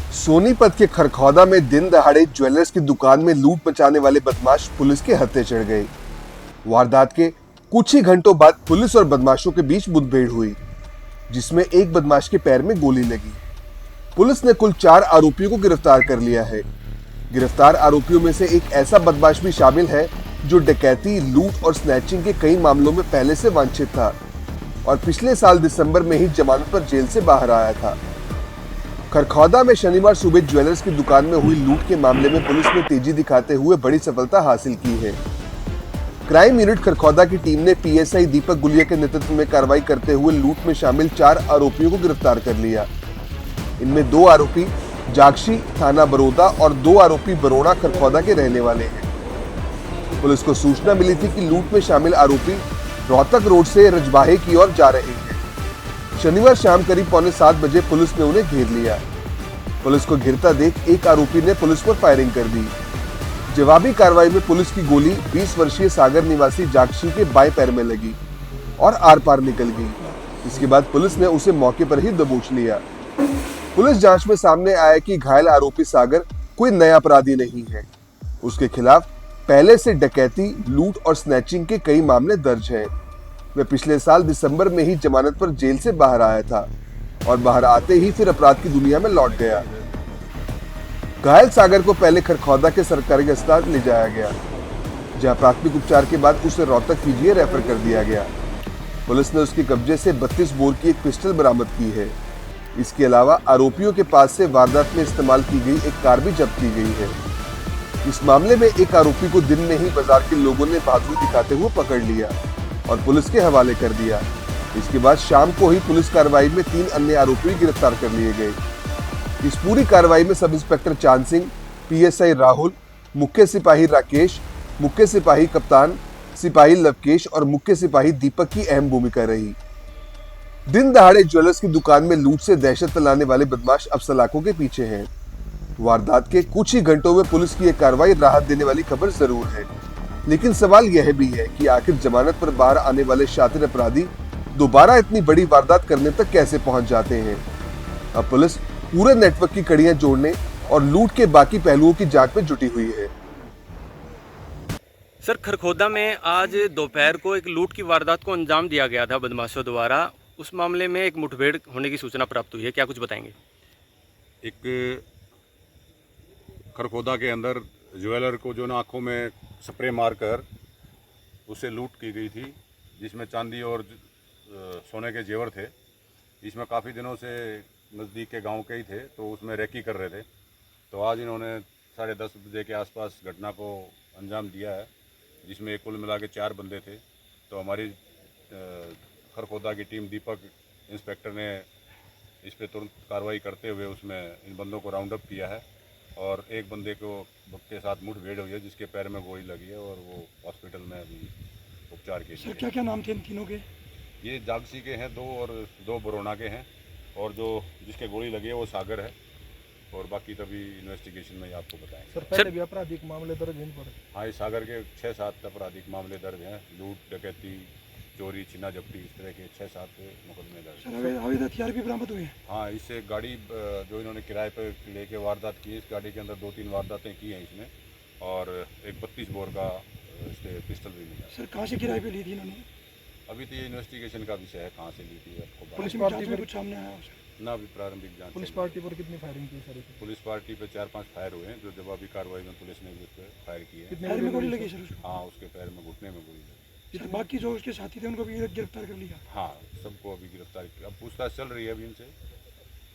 सोनीपत के खरखौदा में दिन दहाड़े ज्वेलर्स की दुकान में लूट मचाने वाले बदमाश पुलिस के हत्थे चढ़ गए। वारदात के कुछ ही घंटों बाद पुलिस और बदमाशों के बीच मुठभेड़ हुई, जिसमें एक बदमाश के पैर में गोली लगी। पुलिस ने कुल 4 आरोपियों को गिरफ्तार कर लिया है। गिरफ्तार आरोपियों में से एक ऐसा बदमाश भी शामिल है जो डकैती, लूट और स्नैचिंग के कई मामलों में पहले से वांछित था और पिछले साल दिसंबर में ही जमानत पर जेल से बाहर आया था। खरखौदा में शनिवार सुबह ज्वेलर्स की दुकान में हुई लूट के मामले में पुलिस ने तेजी दिखाते हुए बड़ी सफलता हासिल की है। क्राइम यूनिट खरखौदा की टीम ने पीएसआई दीपक गुलिया के नेतृत्व में कार्रवाई करते हुए लूट में शामिल 4 आरोपियों को गिरफ्तार कर लिया। इनमें 2 आरोपी जागशी थाना बरोदा और 2 आरोपी बरोड़ा खरखौदा के रहने वाले हैं। पुलिस को सूचना मिली थी कि लूट में शामिल आरोपी रोहतक रोड से रजबाहे की ओर जा रहे हैं। शनिवार शाम करीब 6:45 बजे पुलिस ने उन्हें घेर लिया। पुलिस को घिरता देख एक आरोपी ने पुलिस पर फायरिंग कर दी। जवाबी कार्रवाई में पुलिस की गोली 20 वर्षीय सागर निवासी जागशी के बाएं पैर में लगी और आर पार निकल गई। इसके बाद पुलिस ने उसे मौके पर ही दबोच लिया। पुलिस जांच में सामने आया कि घायल आरोपी सागर कोई नया अपराधी नहीं है। उसके खिलाफ पहले से डकैती, लूट और स्नैचिंग के कई मामले दर्ज हैं। वह पिछले साल दिसंबर में ही जमानत पर जेल से बाहर आया था और बाहर आते ही फिर अपराध की दुनिया में लौट गया। घायल सागर को पहले खरखौदा के सरकारी अस्पताल ले जाया गया, जहां प्राथमिक उपचार के बाद उसे रोहतक पीजीआई रेफर कर दिया गया। पुलिस ने उसके कब्जे से 32 बोर की एक पिस्टल बरामद की है। इसके अलावा आरोपियों के पास से वारदात में इस्तेमाल की गई एक कार भी जब्त की गई है। इस मामले में एक आरोपी को दिन में ही बाजार के लोगों ने बहादुरी दिखाते हुए पकड़ लिया और पुलिस के हवाले कर दिया। इसके बाद शाम को ही पुलिस कार्रवाई में 3 अन्य आरोपी गिरफ्तार कर लिए गए। इस पूरी कार्रवाई में सब इंस्पेक्टर चांद सिंह, पीएसआई राहुल, मुख्य सिपाही राकेश, मुख्य सिपाही कप्तान, सिपाही लवकेश और मुख्य सिपाही दीपक की अहम भूमिका रही। दिन दहाड़े ज्वेलर्स की दुकान में लूट से दहशत फैलाने वाले बदमाश अब सलाखों के पीछे हैं। वारदात के कुछ ही घंटों में पुलिस की यह कार्रवाई राहत देने वाली खबर जरूर है, लेकिन सवाल यह भी है कि आखिर जमानत पर बाहर आने वाले शातिर अपराधी दोबारा इतनी बड़ी वारदात करने तक कैसे पहुंच जाते हैं। अब पुलिस पूरे नेटवर्क की कड़ियां जोड़ने और लूट के बाकी पहलुओं की जांच में जुटी हुई है। सर, खरखौदा में आज दोपहर को एक लूट की वारदात को अंजाम दिया गया था बदमाशों द्वारा। उस मामले में एक मुठभेड़ होने की सूचना प्राप्त हुई है, क्या कुछ बताएंगे? एक खरखौदा के अंदर ज्वेलर को जो ना आँखों में स्प्रे मारकर उससे लूट की गई थी, जिसमें चांदी और सोने के जेवर थे। इसमें काफ़ी दिनों से नज़दीक के गांव के ही थे, तो उसमें रेकी कर रहे थे। तो आज इन्होंने 10:30 बजे के आसपास घटना को अंजाम दिया है, जिसमें कुल मिला के 4 बंदे थे। तो हमारी खरखौदा की टीम दीपक इंस्पेक्टर ने इस पर तुरंत कार्रवाई करते हुए उसमें इन बंदों को राउंड अप किया है और एक बंदे के साथ मुठभेड़ हुई है, जिसके पैर में गोली लगी है और वो हॉस्पिटल में अभी उपचार के लिए। सर, क्या क्या नाम थे इन तीनों के? ये जागसी के हैं 2 और 2 बरोना के हैं, और जो जिसके गोली लगी है वो सागर है, और बाकी तभी इन्वेस्टिगेशन में ही आपको बताएंगे। सर, पहले भी आपराधिक मामले दर्ज हैं इन पर? हाँ, इस सागर के 6-7 आपराधिक मामले दर्ज हैं। लूट, डकैती, चोरी, छीना झपटी, इस तरह के 6-7 मुकदमे दर्ज हैं। सर, अवैध हथियार भी बरामद हुए हैं? हाँ, इससे गाड़ी जो इन्होंने किराए पर लेके वारदात की, इस गाड़ी के अंदर 2-3 वारदातें की हैं इसमें, और एक 32 बोर का इससे पिस्टल भी मिला। सर, कहाँ से किराए पे ली थी इन्होंने? अभी तो ये इन्वेस्टिगेशन का विषय है, कहाँ से ली थी आपको पुलिस बताएं। पार्टी में कुछ सामने आया? ना अभी प्रारंभिक जांच। पुलिस पार्टी पर कितनी फायरिंग की सर? पुलिस पार्टी पे 4-5 फायर हुए हैं, जो जवाबी कार्रवाई में पुलिस ने भी उस पर फायर किए हैं। कितने पैर में गोली लगी सर? हाँ, उसके पैर में, घुटने में गोली लगी। सर, बाकी जो उसके साथी थे उनको भी गिरफ्तार कर लिया? हाँ, सबको अभी गिरफ्तार किया। अब पूछताछ चल रही है अभी इनसे।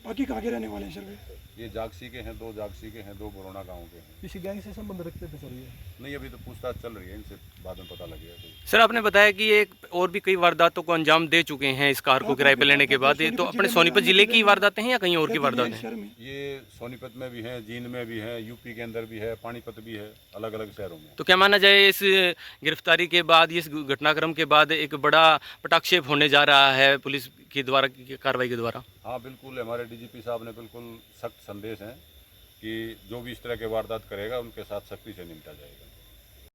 बाकी कहाँ के रहने वाले हैं सर वे? ये जागसी के हैं, 2 जागसी के हैं, 2 बरोना गाँव के हैं। किसी गैंग से संबंध रखते थे सर ये? नहीं, अभी तो पूछताछ चल रही है, इनसे बाद में पता लगेगा। सर, आपने बताया कि ये और भी कई वारदातों को अंजाम दे चुके हैं इस कार को किराए पे लेने के बाद। ये तो अपने सोनीपत जिले की वारदातें हैं या कहीं और की वारदातें हैं? ये सोनीपत में भी हैं, जींद में भी हैं, यूपी के अंदर भी है, पानीपत भी है, अलग अलग शहरों में। तो क्या माना जाए, इस गिरफ्तारी के बाद, इस घटनाक्रम के बाद एक बड़ा पटाक्षेप होने जा रहा है पुलिस के द्वारा की कार्रवाई के द्वारा? हाँ, बिल्कुल। हमारे डीजीपी साहब ने बिल्कुल सख्त संदेश हैं कि जो भी इस तरह के वारदात करेगा उनके साथ सख्ती से निपटा जाएगा।